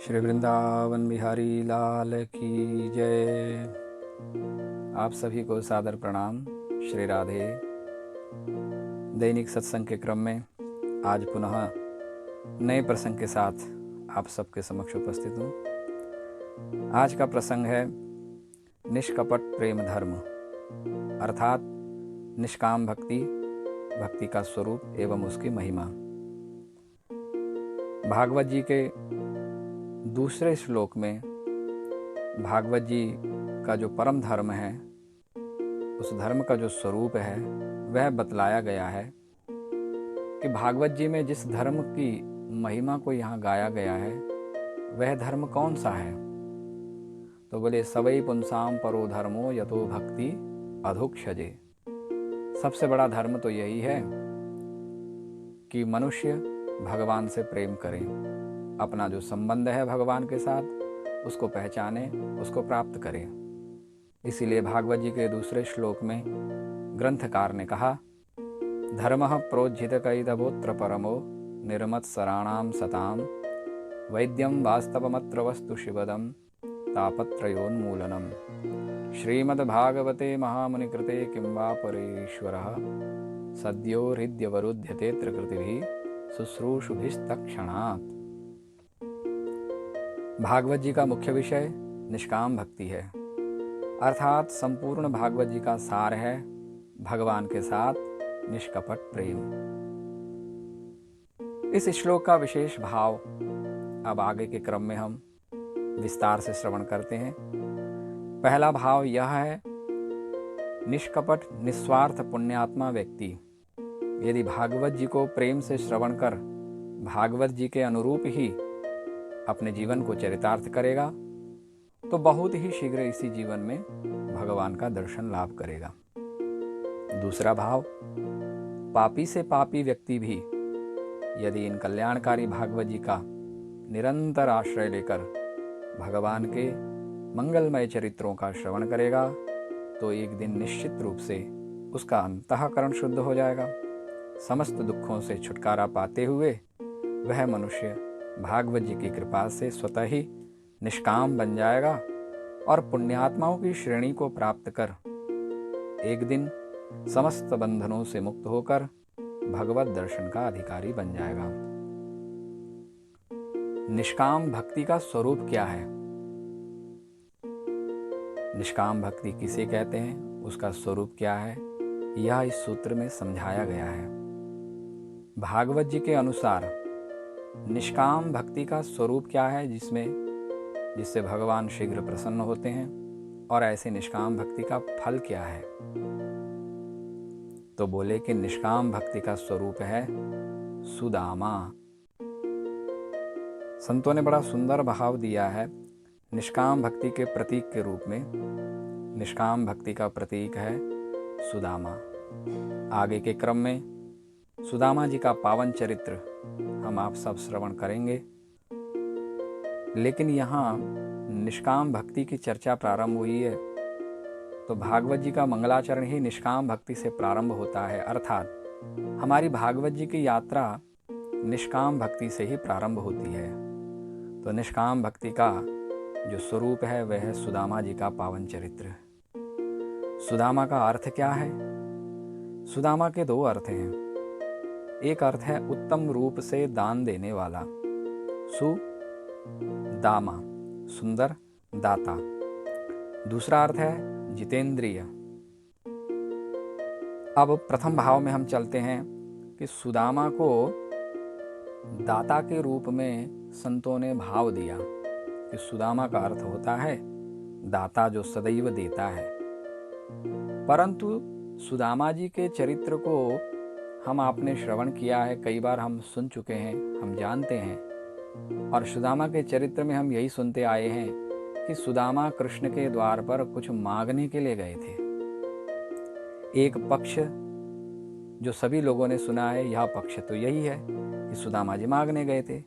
श्री वृंदावन बिहारी लाल की जय। आप सभी को सादर प्रणाम। श्री राधे। दैनिक सत्संग के क्रम में आज पुनः नए प्रसंग के साथ आप सबके समक्ष उपस्थित हूँ। आज का प्रसंग है निष्कपट प्रेम धर्म, अर्थात निष्काम भक्ति, भक्ति का स्वरूप एवं उसकी महिमा। भागवत जी के दूसरे श्लोक में भागवत जी का जो परम धर्म है, उस धर्म का जो स्वरूप है वह बतलाया गया है कि भागवत जी में जिस धर्म की महिमा को यहाँ गाया गया है वह धर्म कौन सा है। तो बोले सवै पुंसाम परो धर्मो यतो भक्ति अधुक्षजे। सबसे बड़ा धर्म तो यही है कि मनुष्य भगवान से प्रेम करें, अपना जो संबंध है भगवान के साथ उसको पहचाने, उसको प्राप्त करें। इसीलिए भागवत जी के दूसरे श्लोक में ग्रंथकार ने कहा, धर्मः प्रोज्झितकैतवोऽत्र परमो निर्मत्सराणां सतां वैद्यं वास्तवमत्र वस्तु शिवदं तापत्रयोन्मूलनम्। श्रीमद्भागवते महामुनिकृते किं वा परेश्वरः सद्यो हृद्यवरुध्यते त्रिकृतिभिः शुश्रूषुभिस्तत्क्षणात्। भागवत जी का मुख्य विषय निष्काम भक्ति है, अर्थात संपूर्ण भागवत जी का सार है भगवान के साथ निष्कपट प्रेम। इस श्लोक का विशेष भाव अब आगे के क्रम में हम विस्तार से श्रवण करते हैं। पहला भाव यह है, निष्कपट निस्वार्थ पुण्यात्मा व्यक्ति यदि भागवत जी को प्रेम से श्रवण कर भागवत जी के अनुरूप ही अपने जीवन को चरितार्थ करेगा तो बहुत ही शीघ्र इसी जीवन में भगवान का दर्शन लाभ करेगा। दूसरा भाव, पापी से पापी व्यक्ति भी यदि इन कल्याणकारी भागवत जी का निरंतर आश्रय लेकर भगवान के मंगलमय चरित्रों का श्रवण करेगा तो एक दिन निश्चित रूप से उसका अंतःकरण शुद्ध हो जाएगा। समस्त दुखों से छुटकारा पाते हुए वह मनुष्य भागवत जी की कृपा से स्वतः ही निष्काम बन जाएगा और पुण्यात्माओं की श्रेणी को प्राप्त कर एक दिन समस्त बंधनों से मुक्त होकर भगवत दर्शन का अधिकारी बन जाएगा। निष्काम भक्ति का स्वरूप क्या है, निष्काम भक्ति किसे कहते हैं, उसका स्वरूप क्या है, यह इस सूत्र में समझाया गया है। भागवत जी के अनुसार निष्काम भक्ति का स्वरूप क्या है जिससे भगवान शीघ्र प्रसन्न होते हैं, और ऐसे निष्काम भक्ति का फल क्या है। तो बोले कि निष्काम भक्ति का स्वरूप है सुदामा। संतों ने बड़ा सुंदर भाव दिया है निष्काम भक्ति के प्रतीक के रूप में। निष्काम भक्ति का प्रतीक है सुदामा। आगे के क्रम में सुदामा जी का पावन चरित्र हम आप सब श्रवण करेंगे, लेकिन यहाँ निष्काम भक्ति की चर्चा प्रारंभ हुई है तो भागवत जी का मंगलाचरण ही निष्काम भक्ति से प्रारंभ होता है, अर्थात हमारी भागवत जी की यात्रा निष्काम भक्ति से ही प्रारंभ होती है। तो निष्काम भक्ति का जो स्वरूप है वह है सुदामा जी का पावन चरित्र। सुदामा का अर्थ क्या है? सुदामा के दो अर्थ हैं। एक अर्थ है उत्तम रूप से दान देने वाला, सुदामा सुंदर दाता। दूसरा अर्थ है जितेंद्रिय। अब प्रथम भाव में हम चलते हैं कि सुदामा को दाता के रूप में संतों ने भाव दिया कि सुदामा का अर्थ होता है दाता जो सदैव देता है। परंतु सुदामा जी के चरित्र को हम आपने श्रवण किया है, कई बार हम सुन चुके हैं, हम जानते हैं, और सुदामा के चरित्र में हम यही सुनते आए हैं कि सुदामा कृष्ण के द्वार पर कुछ मांगने के लिए गए थे। एक पक्ष जो सभी लोगों ने सुना है, यह पक्ष तो यही है कि सुदामा जी मांगने गए थे,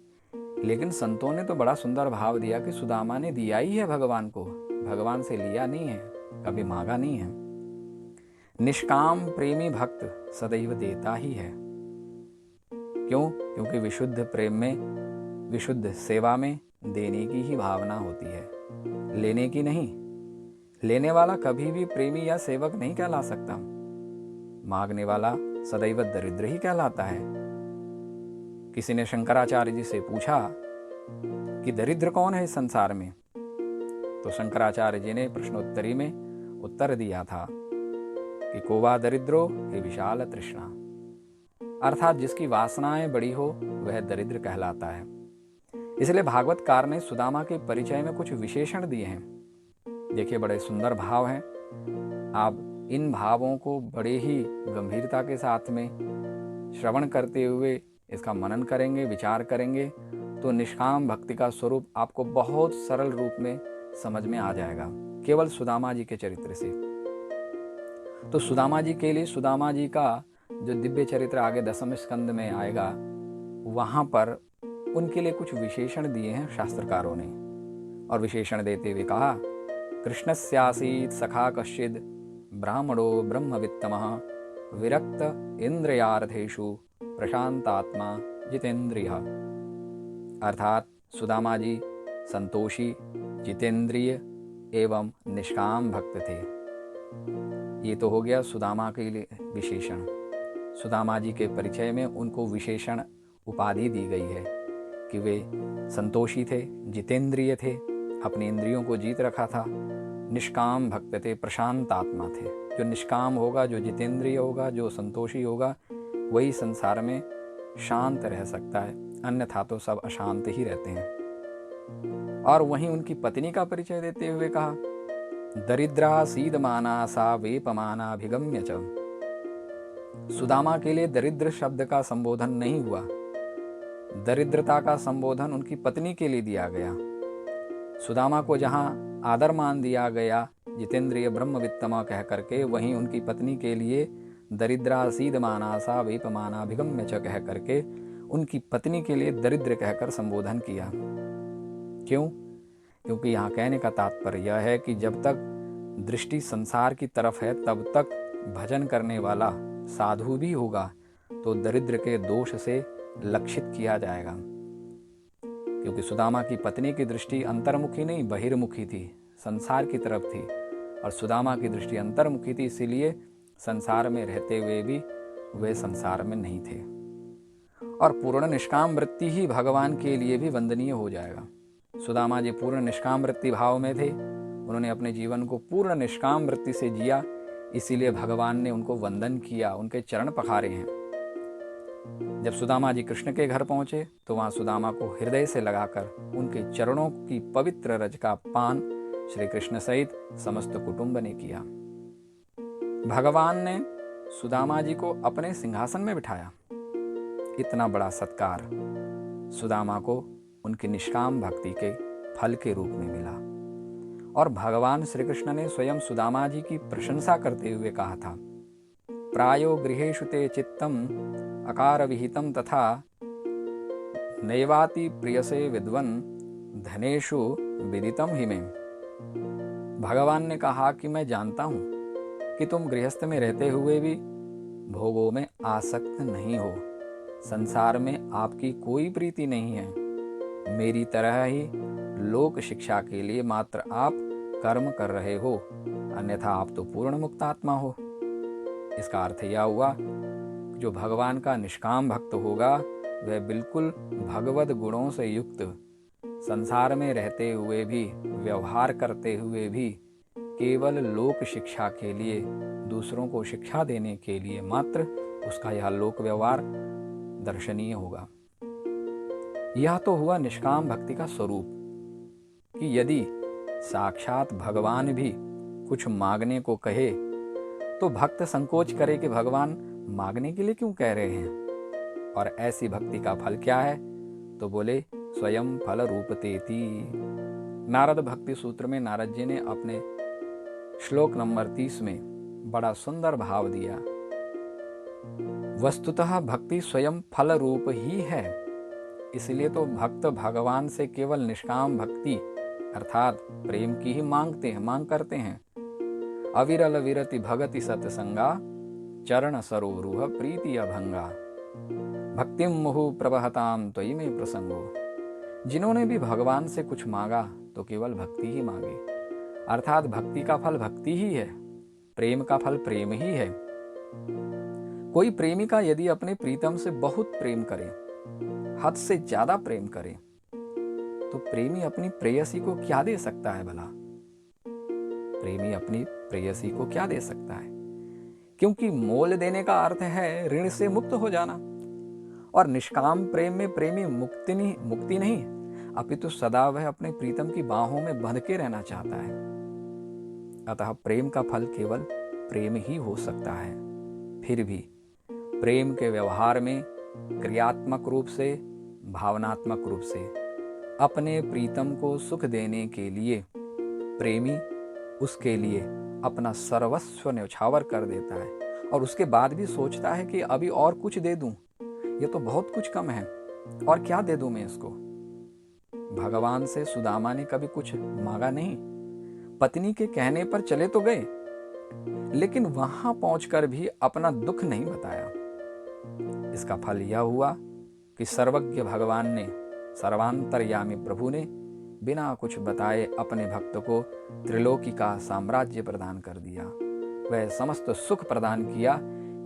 लेकिन संतों ने तो बड़ा सुंदर भाव दिया कि सुदामा ने दिया ही है भगवान को, भगवान से लिया नहीं है, कभी मांगा नहीं है। निष्काम प्रेमी भक्त सदैव देता ही है। क्यों? क्योंकि विशुद्ध प्रेम में, विशुद्ध सेवा में देने की ही भावना होती है, लेने की नहीं। लेने वाला कभी भी प्रेमी या सेवक नहीं कहला सकता। मांगने वाला सदैव दरिद्र ही कहलाता है। किसी ने शंकराचार्य जी से पूछा कि दरिद्र कौन है इस संसार में, तो शंकराचार्य जी ने प्रश्नोत्तरी में उत्तर दिया था कि कोवा दरिद्रो हे विशाल तृष्णा, अर्थात जिसकी वासनाएं बड़ी हो वह दरिद्र कहलाता है। इसलिए भागवतकार ने सुदामा के परिचय में कुछ विशेषण दिए हैं। देखिए, बड़े सुंदर भाव हैं। आप इन भावों को बड़े ही गंभीरता के साथ में श्रवण करते हुए इसका मनन करेंगे, विचार करेंगे, तो निष्काम भक्ति का स्वरूप आपको बहुत सरल रूप में समझ में आ जाएगा, केवल सुदामा जी के चरित्र से। तो सुदामा जी के लिए, सुदामा जी का जो दिव्य चरित्र आगे 10वें स्कंद में आएगा, वहां पर उनके लिए कुछ विशेषण दिए हैं शास्त्रकारों ने। और विशेषण देते हुए कहा, कृष्णस्यासीत् सखा कश्चिद ब्राह्मणो ब्रह्मवित्तमः विरक्त इंद्रियार्थेषु प्रशांतात्मा जितेंद्रिय। अर्थात सुदामा जी संतोषी, जितेंद्रिय एवं निष्काम भक्त थे। ये तो हो गया सुदामा के लिए विशेषण। सुदामा जी के परिचय में उनको विशेषण उपाधि दी गई है कि वे संतोषी थे, जितेंद्रिय थे, अपनी इंद्रियों को जीत रखा था, निष्काम भक्त थे, प्रशांत आत्मा थे। जो निष्काम होगा, जो जितेंद्रिय होगा, जो संतोषी होगा, वही संसार में शांत रह सकता है, अन्यथा तो सब अशांत ही रहते हैं। और वहीं उनकी पत्नी का परिचय देते हुए कहा, दरिद्रा सीदमाना सा वेपमानाभिगम्य च। सुदामा के लिए दरिद्र शब्द का संबोधन नहीं हुआ, दरिद्रता का संबोधन उनकी पत्नी के लिए दिया गया। सुदामा को जहां आदर मान दिया गया जितेंद्रिय ब्रह्मवित्तमा कह करके, वहीं उनकी पत्नी के लिए दरिद्रा सीदमानासा वेपमानाभिगम्य च कह करके उनकी पत्नी के लिए दरिद्र कहकर संबोधन किया। क्यों? क्योंकि यहाँ कहने का तात्पर्य यह है कि जब तक दृष्टि संसार की तरफ है, तब तक भजन करने वाला साधु भी होगा तो दरिद्र के दोष से लक्षित किया जाएगा। क्योंकि सुदामा की पत्नी की दृष्टि अंतर्मुखी नहीं, बहिर्मुखी थी, संसार की तरफ थी, और सुदामा की दृष्टि अंतर्मुखी थी, इसीलिए संसार में रहते हुए भी वे संसार में नहीं थे। और पूर्ण निष्काम वृत्ति ही भगवान के लिए भी वंदनीय हो जाएगा। सुदामा जी पूर्ण निष्काम वृत्ति भाव में थे, उन्होंने अपने जीवन को पूर्ण निष्काम वृत्ति से जिया, इसीलिए भगवान ने उनको वंदन किया, उनके चरण पखारे हैं। जब सुदामा जी कृष्ण के घर पहुंचे तो वहां सुदामा को हृदय से लगाकर उनके चरणों की पवित्र रज का पान श्री कृष्ण सहित समस्त कुटुंब ने किया। भगवान ने सुदामा जी को अपने सिंहासन में बिठाया। इतना बड़ा सत्कार सुदामा को उनकी निष्काम भक्ति के फल के रूप में मिला। और भगवान श्री कृष्ण ने स्वयं सुदामा जी की प्रशंसा करते हुए कहा था, प्रायो गृहेषु ते चित्तम अकार विहितम तथा नैवाति प्रियसे विद्वन धनेषु विदितम हि मे। भगवान ने कहा कि मैं जानता हूं कि तुम गृहस्थ में रहते हुए भी भोगों में आसक्त नहीं हो, संसार में आपकी कोई प्रीति नहीं है, मेरी तरह ही लोक शिक्षा के लिए मात्र आप कर्म कर रहे हो, अन्यथा आप तो पूर्ण मुक्त आत्मा हो। इसका अर्थ यह हुआ, जो भगवान का निष्काम भक्त होगा वह बिल्कुल भगवत गुणों से युक्त, संसार में रहते हुए भी, व्यवहार करते हुए भी, केवल लोक शिक्षा के लिए, दूसरों को शिक्षा देने के लिए मात्र उसका यह लोक व्यवहार दर्शनीय होगा। यह तो हुआ निष्काम भक्ति का स्वरूप, कि यदि साक्षात भगवान भी कुछ मांगने को कहे तो भक्त संकोच करे कि भगवान मांगने के लिए क्यों कह रहे हैं। और ऐसी भक्ति का फल क्या है? तो बोले स्वयं फल रूपतेति। नारद भक्ति सूत्र में नारद जी ने अपने श्लोक नंबर 30 में बड़ा सुंदर भाव दिया, वस्तुतः भक्ति स्वयं फल रूप ही है। इसलिए तो भक्त भगवान से केवल निष्काम भक्ति अर्थात प्रेम की ही मांग करते हैं। अविरल विरति भगति सतसंगा चरण सरोरुह प्रीति अभंगा भक्तिम मुहु प्रवहताम त्वयि में प्रसंगो। जिन्होंने भी भगवान से कुछ मांगा तो केवल भक्ति ही मांगी, अर्थात भक्ति का फल भक्ति ही है, प्रेम का फल प्रेम ही है। कोई प्रेमिका यदि अपने प्रीतम से बहुत प्रेम करे, हद से ज्यादा प्रेम करे, तो प्रेमी अपनी प्रेयसी को क्या दे सकता है भला? प्रेमी अपनी प्रेयसी को क्या दे सकता है? क्योंकि मोल देने का अर्थ है ऋण से मुक्त हो जाना, और निष्काम प्रेम में प्रेमी मुक्ति नहीं अपितु सदा वह अपने प्रीतम की बाहों में बंध के रहना चाहता है। अतः प्रेम का फल केवल प्रेम ही हो सकता है। फिर भी प्रेम के व्यवहार में क्रियात्मक रूप से, भावनात्मक रूप से अपने प्रीतम को सुख देने के लिए प्रेमी उसके लिए अपना सर्वस्व न्यौछावर कर देता है, और उसके बाद भी सोचता है कि अभी और कुछ दे दूं, ये तो बहुत कुछ कम है, और क्या दे दूं मैं इसको। भगवान से सुदामा ने कभी कुछ मांगा नहीं, पत्नी के कहने पर चले तो गए, लेकिन वहां पहुंचकर भी अपना दुख नहीं बताया। इसका फल यह हुआ कि सर्वज्ञ भगवान ने, सर्वांतर्यामी प्रभु ने बिना कुछ बताए अपने भक्त को त्रिलोकी का साम्राज्य प्रदान कर दिया। वह समस्त सुख प्रदान किया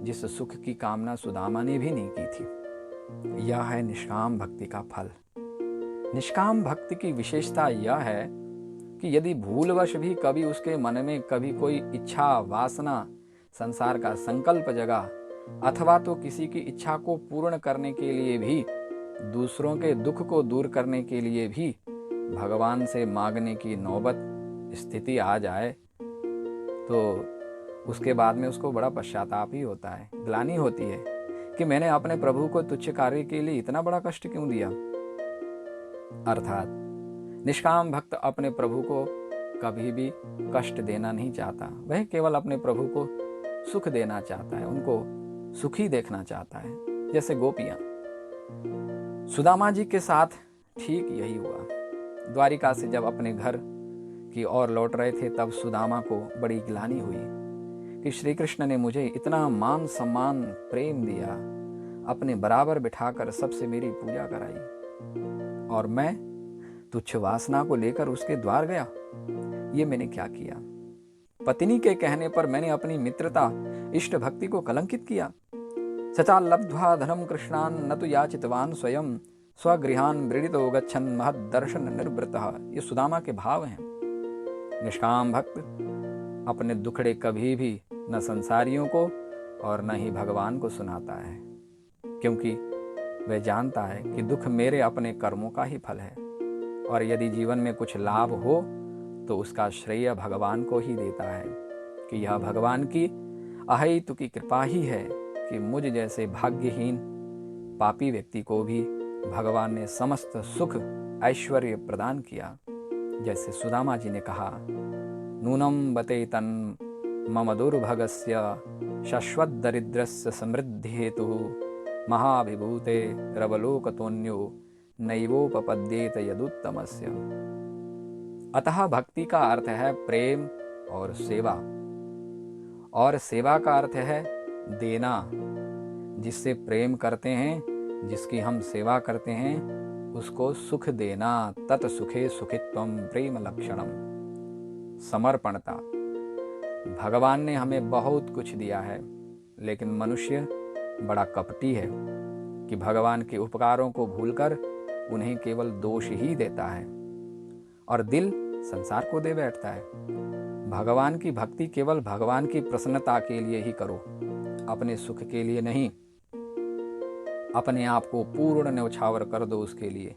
जिस सुख की कामना सुदामा ने भी नहीं की थी। यह है निष्काम भक्ति का फल। निष्काम भक्ति की विशेषता यह है कि यदि भूलवश भी कभी उसके मन में कभी कोई इच्छा, वासना, संसार का संकल्प जगा, अथवा तो किसी की इच्छा को पूर्ण करने के लिए भी, दूसरों के दुख को दूर करने के लिए भी भगवान से मांगने की नौबत स्थिति आ जाए, तो उसके बाद में उसको बड़ा पश्चाताप ही होता है, ग्लानि होती है कि मैंने अपने प्रभु को तुच्छ कार्य के लिए इतना बड़ा कष्ट क्यों दिया। अर्थात निष्काम भक्त अपने प्रभु को कभी भी कष्ट देना नहीं चाहता, वह केवल अपने प्रभु को सुख देना चाहता है, उनको सुखी देखना चाहता है। जैसे गोपियां, सुदामा जी के साथ ठीक यही हुआ। द्वारिका से जब अपने घर की ओर लौट रहे थे, तब सुदामा को बड़ी ग्लानि हुई कि श्री कृष्ण ने मुझे इतना मान सम्मान प्रेम दिया, अपने बराबर बिठाकर सबसे मेरी पूजा कराई, और मैं तुच्छ वासना को लेकर उसके द्वार गया। ये मैंने क्या किया? पत्नी के कहने पर मैंने अपनी मित्रता, इष्ट भक्ति को कलंकित किया। सचा लब्ध्वा धनम कृष्णान न तो याचितवान स्वयं स्वगृहान मृडितो गच्छन महद दर्शन निर्वृतः। ये सुदामा के भाव हैं। निष्काम भक्त अपने दुखड़े कभी भी न संसारियों को और न ही भगवान को सुनाता है, क्योंकि वह जानता है कि दुख मेरे अपने कर्मों का ही फल है, और यदि जीवन में कुछ लाभ हो तो उसका श्रेय भगवान को ही देता है कि यह भगवान की अहेतु की कृपा ही है कि मुझ जैसे भाग्यहीन पापी व्यक्ति को भी भगवान ने समस्त सुख ऐश्वर्य प्रदान किया। जैसे सुदामा जी ने कहा, नूनम बतेतन मम दुर्भगस्य शाश्वत दरिद्रस्य समृद्धि हेतु महाभिभूते रवलोकतोन्यो नैवोपपद्येत यदुत्तमस्य। अतः भक्ति का अर्थ है प्रेम और सेवा, और सेवा का अर्थ है देना। जिससे प्रेम करते हैं, जिसकी हम सेवा करते हैं, उसको सुख देना। तत् सुखे सुखित्वम प्रेम लक्षणम। समर्पणता। भगवान ने हमें बहुत कुछ दिया है, लेकिन मनुष्य बड़ा कपटी है कि भगवान के उपकारों को भूलकर उन्हें केवल दोष ही देता है, और दिल संसार को दे बैठता है। भगवान की भक्ति केवल भगवान की प्रसन्नता के लिए ही करो, अपने सुख के लिए नहीं। अपने आप को पूर्ण न्यौछावर कर दो उसके लिए।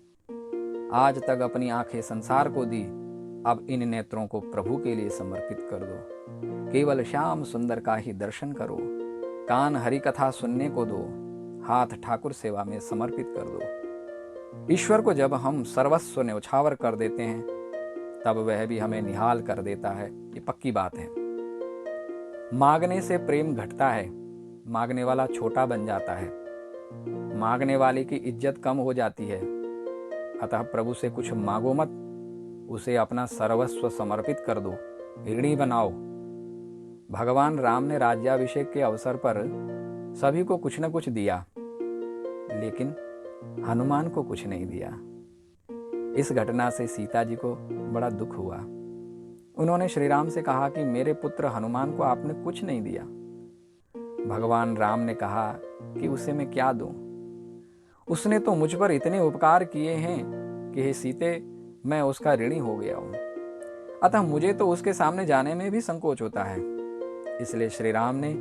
आज तक अपनी आंखें संसार को दी, अब इन नेत्रों को प्रभु के लिए समर्पित कर दो। केवल श्याम सुंदर का ही दर्शन करो, कान हरि कथा सुनने को दो, हाथ ठाकुर सेवा में समर्पित कर दो। ईश्वर को जब हम सर्वस्व न्यौछावर कर देते हैं, तब वह भी हमें निहाल कर देता है, ये पक्की बात है। मांगने से प्रेम घटता है, मांगने वाला छोटा बन जाता है, मांगने वाले की इज्जत कम हो जाती है। अतः प्रभु से कुछ मांगो मत, उसे अपना सर्वस्व समर्पित कर दो, ऋणी बनाओ। भगवान राम ने राज्याभिषेक के अवसर पर सभी को कुछ न कुछ दिया, लेकिन हनुमान को कुछ नहीं दिया। इस घटना से सीता जी को बड़ा दुख हुआ। उन्होंने श्री राम से कहा कि मेरे पुत्र हनुमान को आपने कुछ नहीं दिया। भगवान राम ने कहा कि उसे मैं क्या दूं? उसने तो मुझ पर इतने उपकार किए हैं कि हे सीते, मैं उसका ऋणी हो गया हूं। अतः मुझे तो उसके सामने जाने में भी संकोच होता है। इसलिए श्री राम ने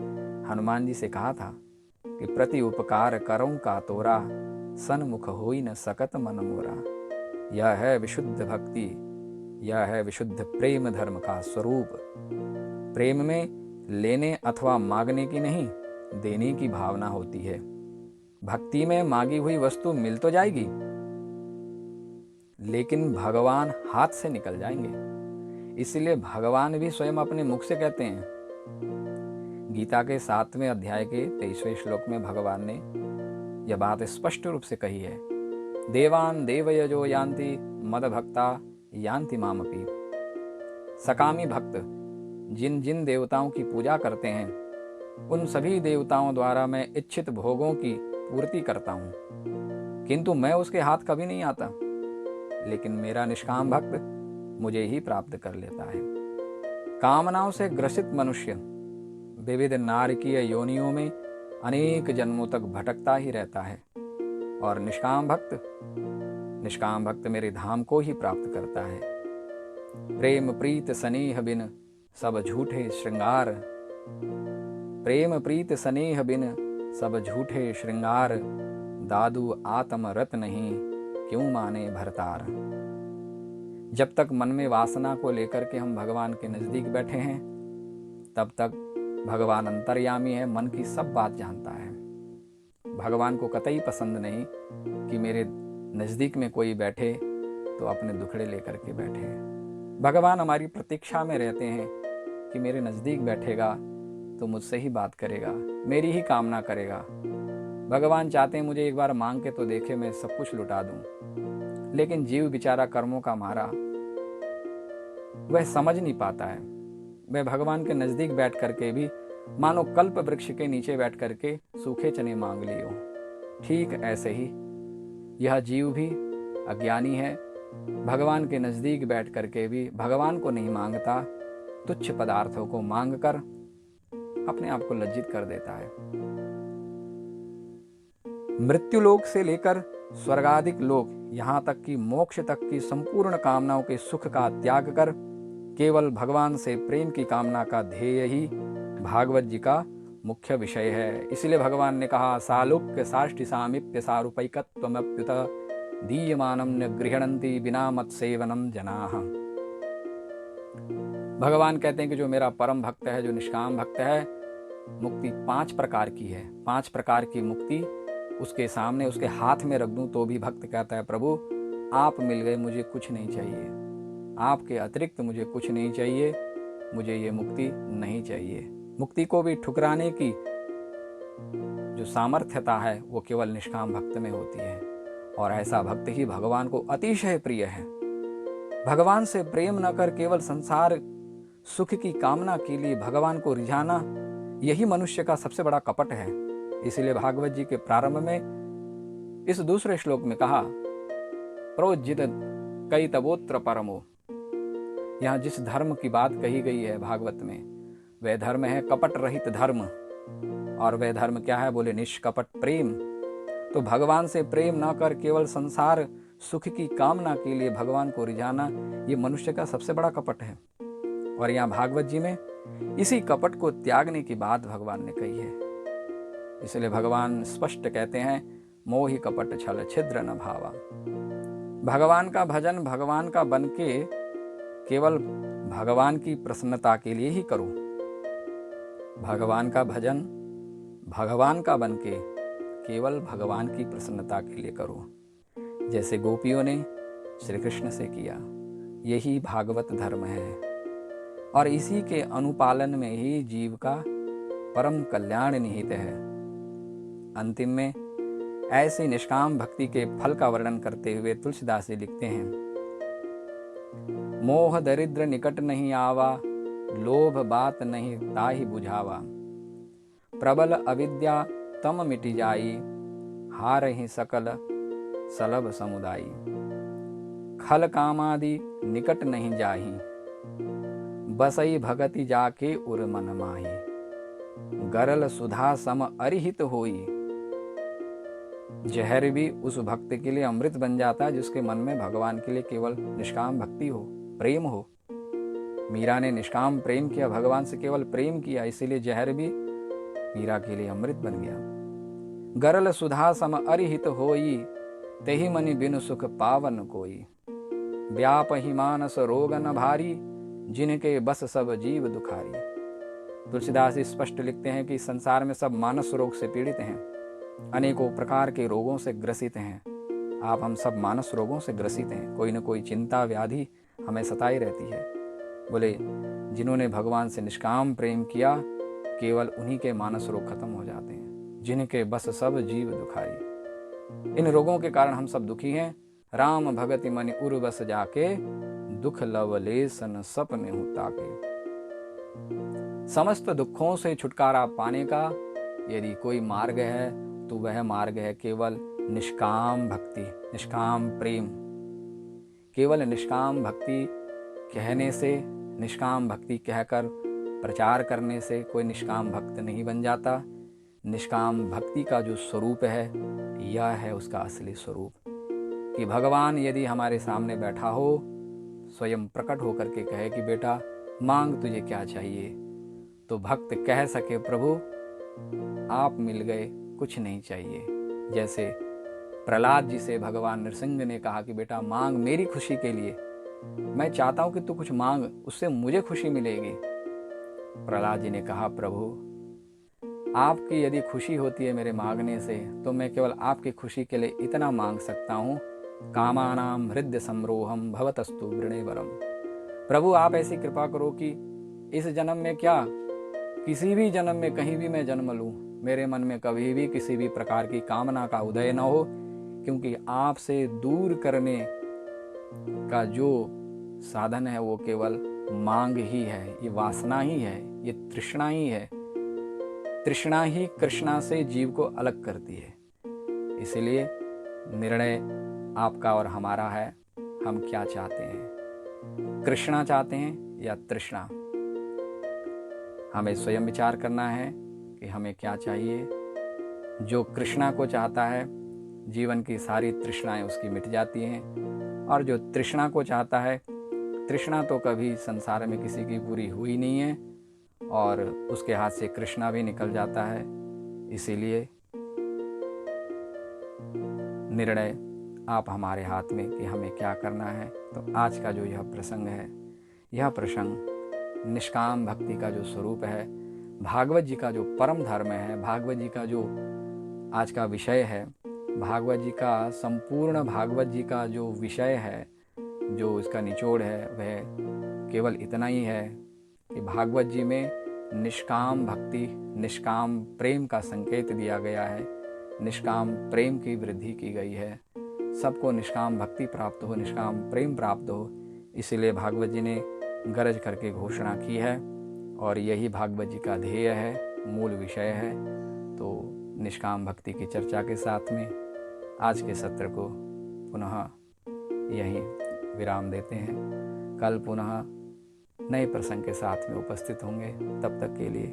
हनुमान जी से कहा था कि प्रति उपकार करऊं का तोरा, सन्मुख होई न सकत मन मोरा। यह है विशुद्ध भक्ति, यह है विशुद्ध प्रेम धर्म का स्वरूप। प्रेम में लेने अथवा मांगने की नहीं, देने की भावना होती है। भक्ति में मांगी हुई वस्तु मिल तो जाएगी, लेकिन भगवान हाथ से निकल जाएंगे। इसलिए भगवान भी स्वयं अपने मुख से कहते हैं। गीता के 7वें अध्याय के 23वें श्लोक में भगवान ने यह बात स्पष्ट रूप से कही है। देवान देवयजो यान्ति मद भक्ता यान्ति मामपि। सकामी भक्त जिन जिन देवताओं की पूजा करते हैं, उन सभी देवताओं द्वारा मैं इच्छित भोगों की पूर्ति करता हूँ, किंतु मैं उसके हाथ कभी नहीं आता। लेकिन मेरा निष्काम भक्त मुझे ही प्राप्त कर लेता है। कामनाओं से ग्रसित मनुष्य विविध नारकीय योनियों में अनेक जन्मों तक भटकता ही रहता है, और निष्काम भक्त मेरे धाम को ही प्राप्त करता है। प्रेम प्रीत स्नेह बिन सब झूठे श्रृंगार, प्रेम प्रीत स्नेह बिन सब झूठे श्रृंगार। दादू आत्म रत नहीं क्यों माने भरतार। जब तक मन में वासना को लेकर के हम भगवान के नजदीक बैठे हैं, तब तक भगवान अंतर्यामी है, मन की सब बात जानता है। भगवान को कतई पसंद नहीं कि मेरे नजदीक में कोई बैठे तो अपने दुखड़े लेकर के बैठे। भगवान हमारी प्रतीक्षा में रहते हैं कि मेरे नजदीक बैठेगा तो मुझसे ही बात करेगा, मेरी ही कामना करेगा। भगवान चाहते हैं मुझे एक बार मांग के तो देखे, मैं सब कुछ लुटा दूं। लेकिन जीव बेचारा कर्मों का मारा, वह समझ नहीं पाता है। वह भगवान के नजदीक बैठ करके भी मानो कल्प वृक्ष के नीचे बैठ करके सूखे चने मांग लियो। ठीक ऐसे ही यह जीव भी अज्ञानी है, भगवान के नजदीक बैठ करके भी भगवान को नहीं मांगता, तुच्छ पदार्थों को मांगकर अपने आप को लज्जित कर देता है। मृत्युलोक से लेकर स्वर्गादिक लोक, यहाँ तक कि मोक्ष तक की संपूर्ण कामनाओं के सुख का त्याग कर केवल भगवान से प्रेम की कामना का ध्येय ही भागवत जी का मुख्य विषय है। इसलिए भगवान ने कहा, सालोक्य साष्टि सामीप्य सारूपैकत्वमप्युत दीयमानं न गृह्णन्ति बिना मत सेवनम जनाः। भगवान कहते हैं कि जो मेरा परम भक्त है, जो निष्काम भक्त है, मुक्ति 5 प्रकार की है। 5 प्रकार की मुक्ति उसके सामने, उसके हाथ में रख दूं तो भी भक्त कहता है, प्रभु आप मिल गए, मुझे कुछ नहीं चाहिए, आपके अतिरिक्त मुझे कुछ नहीं चाहिए, मुझे ये मुक्ति नहीं चाहिए। मुक्ति को भी ठुकराने की जो सामर्थ्यता है वो केवल निष्काम भक्त में होती है, और ऐसा भक्त ही भगवान को अतिशय प्रिय है। भगवान से प्रेम न कर केवल संसार सुख की कामना के लिए भगवान को रिझाना, यही मनुष्य का सबसे बड़ा कपट है। इसलिए भागवत जी के प्रारंभ में इस दूसरे श्लोक में कहा, प्रोज्जित कई तबोत्र परमो। यहाँ जिस धर्म की बात कही गई है भागवत में, वह धर्म है कपट रहित धर्म। और वह धर्म क्या है? बोले निष्कपट प्रेम। तो भगवान से प्रेम ना कर केवल संसार सुख की कामना के लिए भगवान को रिझाना, ये मनुष्य का सबसे बड़ा कपट है। और यहाँ भागवत जी में इसी कपट को त्यागने की बात भगवान ने कही है। इसलिए भगवान स्पष्ट कहते हैं, मोहि कपट छल छिद्र न भावा। भगवान का भजन भगवान का बन के केवल भगवान की प्रसन्नता के लिए ही करो। भगवान का भजन भगवान का बन के केवल भगवान की प्रसन्नता के लिए करो, जैसे गोपियों ने श्री कृष्ण से किया। यही भागवत धर्म है, और इसी के अनुपालन में ही जीव का परम कल्याण निहित है। अंतिम में ऐसी निष्काम भक्ति के फल का वर्णन करते हुए तुलसीदास जी लिखते हैं, मोह दरिद्र निकट नहीं आवा, लोभ बात नहीं ताहि बुझावा। प्रबल अविद्या तम मिटि जाई, हारहि सकल सलभ समुदायी। फल कामादि निकट नहीं जाही, बसई भगति जाके उर मन माही। गरल सुधा सम अरिहित होई, जहर भी उस भक्त के लिए अमृत बन जाता है जिसके मन में भगवान के लिए केवल निष्काम भक्ति हो, प्रेम हो। मीरा ने निष्काम प्रेम किया, भगवान से केवल प्रेम किया, इसीलिए जहर भी मीरा के लिए अमृत बन गया। गरल सुधा सम अरिहित होई, तेहि मनि बिनु सुख पावन कोई। व्याप ही मानस रोग न भारी, जिनके बस सब जीव दुखारी। तुलसीदास स्पष्ट लिखते हैं कि संसार में सब मानस रोग से पीड़ित हैं, अनेकों प्रकार के रोगों से ग्रसित हैं। हम सब मानस रोगों से ग्रसित हैं, कोई न कोई चिंता व्याधि हमें सताई रहती है। बोले जिन्होंने भगवान से निष्काम प्रेम किया, केवल उन्हीं के मानस रोग खत्म हो जाते हैं, जिनके बस सब जीव दुखारी। इन रोगों के कारण हम सब दुखी हैं। राम भगति मनि उर बस जाके, दुख लवलेसन सपने होता के। समस्त दुखों से छुटकारा पाने का यदि कोई मार्ग है तो वह मार्ग है केवल निष्काम भक्ति, निष्काम प्रेम। केवल निष्काम भक्ति कहने से, निष्काम भक्ति कहकर प्रचार करने से कोई निष्काम भक्त नहीं बन जाता। निष्काम भक्ति का जो स्वरूप है, यह है उसका असली स्वरूप, कि भगवान यदि हमारे सामने बैठा हो, स्वयं प्रकट होकर के कहे कि बेटा मांग तुझे क्या चाहिए, तो भक्त कह सके प्रभु आप मिल गए, कुछ नहीं चाहिए। जैसे प्रहलाद जी से भगवान नृसिंह ने कहा कि बेटा मांग मेरी खुशी के लिए, मैं चाहता हूं कि तू कुछ मांग, उससे मुझे खुशी मिलेगी। प्रहलाद जी ने कहा प्रभु आपकी यदि खुशी होती है मेरे मांगने से, तो मैं केवल आपकी खुशी के लिए इतना मांग सकता हूं, कामानाम हृदय समरोहम भवतस्तु वृणेवरम। प्रभु आप ऐसी कृपा करो कि इस जन्म में क्या, किसी भी जन्म में कहीं भी मैं जन्म लूं, मेरे मन में कभी भी किसी भी प्रकार की कामना का उदय न हो, क्योंकि आपसे दूर करने का जो साधन है वो केवल मांग ही है, ये वासना ही है, ये तृष्णा ही है। तृष्णा ही कृष्णा से जीव को अलग करती है। इसलिए निर्णय आपका और हमारा है, हम क्या चाहते हैं, कृष्णा चाहते हैं या तृष्णा। हमें स्वयं विचार करना है कि हमें क्या चाहिए। जो कृष्णा को चाहता है, जीवन की सारी तृष्णाएं उसकी मिट जाती हैं, और जो तृष्णा को चाहता है, तृष्णा तो कभी संसार में किसी की पूरी हुई नहीं है, और उसके हाथ से कृष्णा भी निकल जाता है। इसीलिए निर्णय आप हमारे हाथ में कि हमें क्या करना है। तो आज का जो यह प्रसंग है, यह प्रसंग निष्काम भक्ति का जो स्वरूप है, भागवत जी का जो परम धर्म है, भागवत जी का जो आज का विषय है, भागवत जी का संपूर्ण भागवत जी का जो विषय है, जो इसका निचोड़ है, वह केवल इतना ही है कि भागवत जी में निष्काम भक्ति, निष्काम प्रेम का संकेत दिया गया है, निष्काम प्रेम की वृद्धि की गई है। सबको निष्काम भक्ति प्राप्त हो, निष्काम प्रेम प्राप्त हो, इसीलिए भागवत जी ने गरज करके घोषणा की है, और यही भागवत जी का ध्येय है, मूल विषय है। तो निष्काम भक्ति की चर्चा के साथ में आज के सत्र को पुनः यहीं विराम देते हैं। कल पुनः नए प्रसंग के साथ में उपस्थित होंगे। तब तक के लिए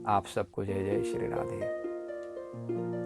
आप सबको जय जय श्री राधे।